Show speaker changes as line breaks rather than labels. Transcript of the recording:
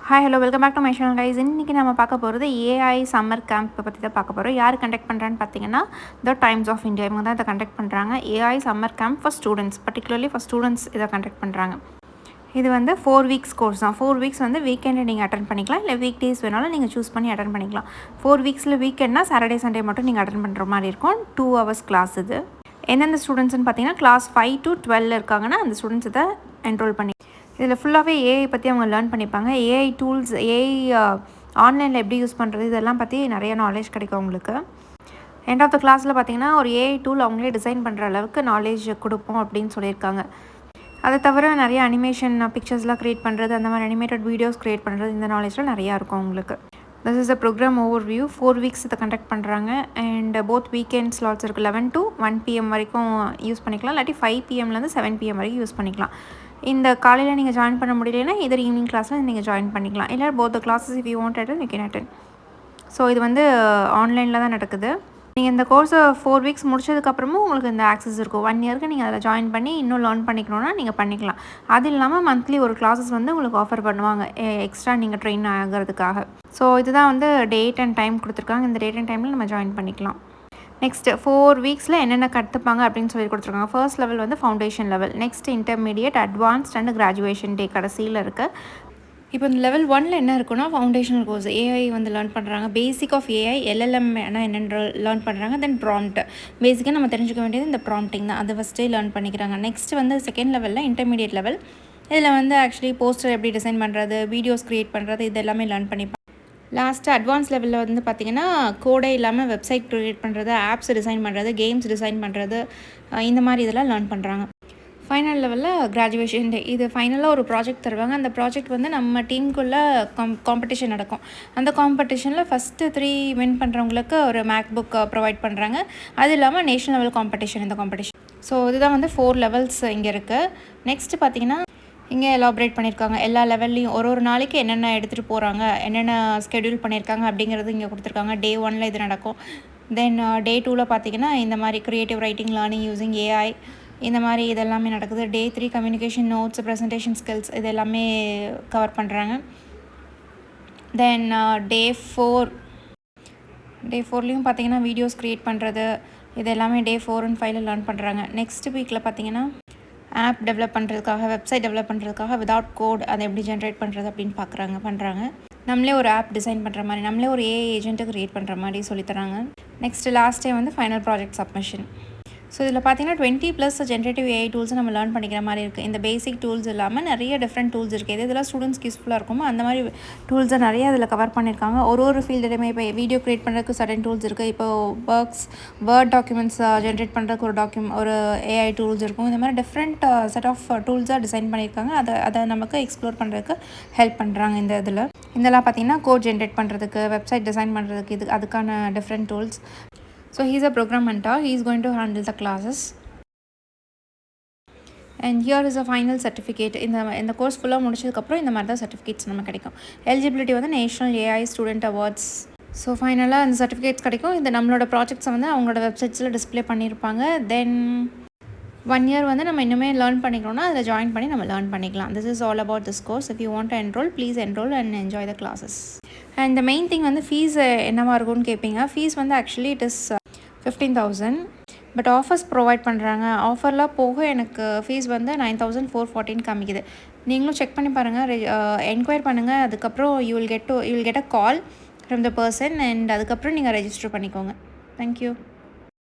Hi hello welcome back to my channel guys. இன்றைக்கி நம்ம பார்க்க போகிறது ஏஐ சம்மர் கேம்ப் பற்றி தான் பார்க்க போகிறோம். யார் கண்டக்ட் பண்ணுறான்னு பார்த்தீங்கன்னா த டைம்ஸ் ஆஃப் இந்தியா. இவங்க தான் இதை கண்டக்ட் பண்ணுறாங்க. AI summer camp for students, particularly for students இதை கண்டக்ட் பண்ணுறாங்க. இது வந்து 4 வீக்ஸ் கோர்ஸ் தான். 4 வீக்ஸ் வந்து வீக்கெண்டு நீங்கள் அட்டன் பண்ணிக்கலாம், இல்லை வீக் டேஸ் வேணாலும் நீங்கள் சூஸ் பண்ணி அட்டன் பண்ணிக்கலாம். 4 வீக்ஸில் வீக்கெண்ட்னா சாட்டர்டே சண்டே மட்டும் நீங்கள் அட்டன் பண்ணுற மாதிரி இருக்கும். 2 hours கிளாஸ் இது. எந்தெந்த ஸ்டூடெண்ட்ஸ்னு பார்த்தீங்கன்னா கிளாஸ் 5 to 12 இருக்காங்கன்னா அந்த ஸ்டூடெண்ட்ஸ் இதை என்ரோல் பண்ணி இதில் ஃபுல்லாகவே ஏஐ பற்றி அவங்க லேர்ன் பண்ணிப்பாங்க. ஏஐ டூல்ஸ், ஏஐ ஆன்லைனில் எப்படி யூஸ் பண்ணுறது, இதெல்லாம் பற்றி நிறைய நாலேஜ் கிடைக்கும் அவங்களுக்கு. எண்ட் ஆஃப் த கிளாஸில் பார்த்தீங்கன்னா ஒரு ஏஐ டூல் அவங்களே டிசைன் பண்ணுற அளவுக்கு நாலேஜ் கொடுப்போம் அப்படின்னு சொல்லியிருக்காங்க. அதை தவிர நிறைய அனிமேஷன் பிக்சர்ஸ்லாம் க்ரியேட் பண்ணுறது, அந்த மாதிரி அனிமேட்டட் வீடியோஸ் க்ரியேட் பண்ணுறது, இந்த நாலேஜ்லாம் நிறையா இருக்கும் அவங்களுக்கு. This is a program overview. 4 weeks இதை கண்டக்ட் பண்ணுறாங்க. அண்ட் போத் வீக்கெண்ட் ஸ்லாட்ஸ் இருக்குது. 11 to 1 PM வரைக்கும் யூஸ் பண்ணிக்கலாம், இல்லாட்டி 5 PMலேருந்து 7 PM வரைக்கும் யூஸ் பண்ணிக்கலாம். இந்த காலையில் நீங்கள் ஜாயின் பண்ண முடியலைன்னா இதர் ஈவினிங் கிளாஸில் நீங்கள் ஜாயின் பண்ணிக்கலாம், இல்லை both the classes if you want attend you can attend. So இது வந்து ஆன்லைனில் தான் நடக்குது. நீங்கள் இந்த கோர்ஸை 4 வீக்ஸ் முடிச்சதுக்கப்புறமும் உங்களுக்கு இந்த ஆக்சஸ் இருக்கும். 1 இயருக்கு நீங்கள் அதில் ஜாயின் பண்ணி இன்னும் லேர்ன் பண்ணிக்கணுன்னா நீங்கள் பண்ணிக்கலாம். அது இல்லாமல் மந்த்லி ஒரு கிளாஸஸ் வந்து உங்களுக்கு ஆஃபர் பண்ணுவாங்க எக்ஸ்ட்ரா நீங்கள் ட்ரெயின் ஆகிறதுக்காக. ஸோ இதுதான் வந்து டேட் அண்ட் டைம் கொடுத்துருக்காங்க. இந்த டேட் அண்ட் டைமில் நம்ம ஜாயின் பண்ணிக்கலாம். நெக்ஸ்ட்டு 4 வீக்ஸில் என்னென்ன கற்றுப்பாங்க அப்படின்னு சொல்லி கொடுத்துருக்காங்க. ஃபர்ஸ்ட் லெவல் வந்து foundation level, next intermediate, advanced and graduation டே கடைசியில் இருக்குது. இப்போ இந்த லெவல் 1ல் என்ன இருக்குன்னா ஃபவுண்டேஷனல் கோர்ஸ், ஏஐ வந்து லேர்ன் பண்ணுறாங்க. பேசிக் ஆஃப் ஏஐ, எல்எல்எம் என்னென்று லேர்ன் பண்ணுறாங்க. தென் ப்ராம்ப்ட், பேசிக்காக நம்ம தெரிஞ்சுக்க வேண்டியது இந்த ப்ராம்ப்டிங் தான், அதை ஃபஸ்ட்டே லேர்ன் பண்ணிக்கிறாங்க. நெக்ஸ்ட் வந்து செகண்ட் லெவலில் இன்டர்மீடியட் லெவல். இதில் வந்து ஆக்சுவலி போஸ்டர் எப்படி டிசைன் பண்ணுறது, வீடியோஸ் க்ரியேட் பண்ணுறது, இது எல்லாமே லேர்ன் பண்ணிப்பாங்க. லாஸ்ட்டு அட்வான்ஸ் லெவலில் வந்து பார்த்திங்கன்னா கோடே இல்லாமல் வெப்சைட் க்ரியேட் பண்ணுறது, ஆப்ஸ் டிசைன் பண்ணுறது, கேம்ஸ் டிசைன் பண்ணுறது, இந்த மாதிரி இதெல்லாம் லேர்ன் பண்ணுறாங்க. ஃபைனல் லெவலில் கிராஜுவேஷன் டே. இது ஃபைனலாக ஒரு ப்ராஜெக்ட் தருவாங்க. அந்த ப்ராஜெக்ட் வந்து நம்ம டீமுக்குள்ளே காம்படிஷன் நடக்கும். அந்த காம்படிஷனில் ஃபஸ்ட்டு 3 வின் பண்ணுறவங்களுக்கு ஒரு மேக் புக் ப்ரொவைட் பண்ணுறாங்க. அது இல்லாமல் நேஷனல் லெவல் காம்படிஷன் இந்த காம்படிஷன். ஸோ இதுதான் வந்து 4 லெவல்ஸ் இங்கே இருக்குது. நெக்ஸ்ட்டு பார்த்திங்கன்னா இங்கே எலாபரேட் பண்ணியிருக்காங்க. எல்லா லெவல்லையும் ஒரு நாளைக்கு என்னென்ன எடுத்துகிட்டு போகிறாங்க, என்னென்ன ஸ்கெடியூல் பண்ணியிருக்காங்க அப்படிங்கிறது இங்கே கொடுத்துருக்காங்க. டே 1ல் இது நடக்கும். தென் டே 2ல் பார்த்திங்கன்னா இந்த மாதிரி creative writing, learning using AI, இந்த மாதிரி இதெல்லாமே நடக்குது. டே 3 கம்யூனிகேஷன், நோட்ஸ், ப்ரெசன்டேஷன் ஸ்கில்ஸ், இது எல்லாமே கவர் பண்ணுறாங்க. தென் டே 4லேயும் பார்த்திங்கன்னா வீடியோஸ் க்ரியேட் பண்ணுறது, இது எல்லாமே டே 4 and 5ல் லேர்ன் பண்ணுறாங்க. நெக்ஸ்ட் வீக்கில் பார்த்திங்கன்னா ஆப் டெவலப் பண்ணுறதுக்காக, வெப்சைட் டெவலப் பண்ணுறதுக்காக விதவுட் கோட் அதை எப்படி ஜென்ரேட் பண்ணுறது அப்படின்னு பண்ணுறாங்க. நம்மளே ஒரு ஆப் டிசைன் பண்ணுற மாதிரி, நம்மளே ஒரு ஏஐ ஏஜென்ட்டை க்ரியேட் பண்ணுற மாதிரி சொல்லித்தராங்க. நெக்ஸ்ட்டு லாஸ்ட் டே வந்து ஃபைனல் ப்ராஜெக்ட் சப்மிஷன். ஸோ இதில் பார்த்தீங்கன்னா 20+ ஜென்ரேட்டிவ் ஏஐ டூல்ஸ் நம்ம லேர்ன் பண்ணிக்கிற மாதிரி இருக்குது. இந்த பேசிக் டூல்ஸ் இல்லாமல் நிறைய டிஃப்ரெண்ட் டூல்ஸ் இருக்குது. இதெல்லாம் ஸ்டூடெண்ட்ஸ்க்கு யூஸ்ஃபுல்லாக இருக்குமோ அந்த மாதிரி டூல்ஸை நிறைய அதில் கவர் பண்ணியிருக்காங்க. ஒரு ஃபீல்டுலையுமே இப்போ வீடியோ க்ரியேட் பண்ணுறதுக்கு சடன் டூல்ஸ் இருக்குது. இப்போ வேர்ட் டாக்குமெண்ட்ஸ் ஜென்ரேட் பண்ணுறதுக்கு ஒரு ஏஐ டூல்ஸ் இருக்கும். இந்த மாதிரி டிஃப்ரெண்ட் செட் ஆஃப் டூல்ஸாக டிசைன் பண்ணியிருக்காங்க. அதை நமக்கு எக்ஸ்ப்ளோர் பண்ணுறதுக்கு ஹெல்ப் பண்ணுறாங்க. இதெல்லாம் பார்த்திங்கன்னா கோட் ஜென்ரேட் பண்ணுறதுக்கு, வெப்சைட் டிசைன் பண்ணுறதுக்கு, அதுக்கான different tools. So he's a program mentor. He is going to handle the classes. And here is a final certificate. இந்த கோர்ஸ் ஃபுல்லாக முடிச்சதுக்கப்புறம் இந்த மாதிரி தான் சர்டிஃபிகேட்ஸ் நம்ம கிடைக்கும். எலிஜிபிலிட்டி வந்து national AI student awards. So ஃபைனலாக அந்த சர்டிஃபிகேட்ஸ் கிடைக்கும். இந்த நம்மளோட ப்ராஜெக்ட்ஸை வந்து அவங்களோட வெப்சைட்ஸில் டிஸ்பிளே பண்ணியிருப்பாங்க. தென் 1 year வந்து நம்ம இன்னுமே லேர்ன் பண்ணிக்கணும்னா அதில் ஜாயின் பண்ணி நம்ம லேர்ன் பண்ணிக்கலாம். This is all about this course. If you want to enroll, please enroll and enjoy the classes. And the main thing வந்து ஃபீஸ் என்னவா இருக்கும்னு கேட்பீங்க. ஃபீஸ் வந்து actually it is 15,000. But offers provide பண்ணுறாங்க. ஆஃபர்லாம் போக எனக்கு ஃபீஸ் வந்து 9,414 காமிக்குது. நீங்களும் செக் பண்ணி பாருங்கள், என்கொயர் பண்ணுங்கள். அதுக்கப்புறம் you will get a call from the person, and அதுக்கப்புறம் நீங்கள் ரெஜிஸ்டர் பண்ணிக்கோங்க. தேங்க்யூ.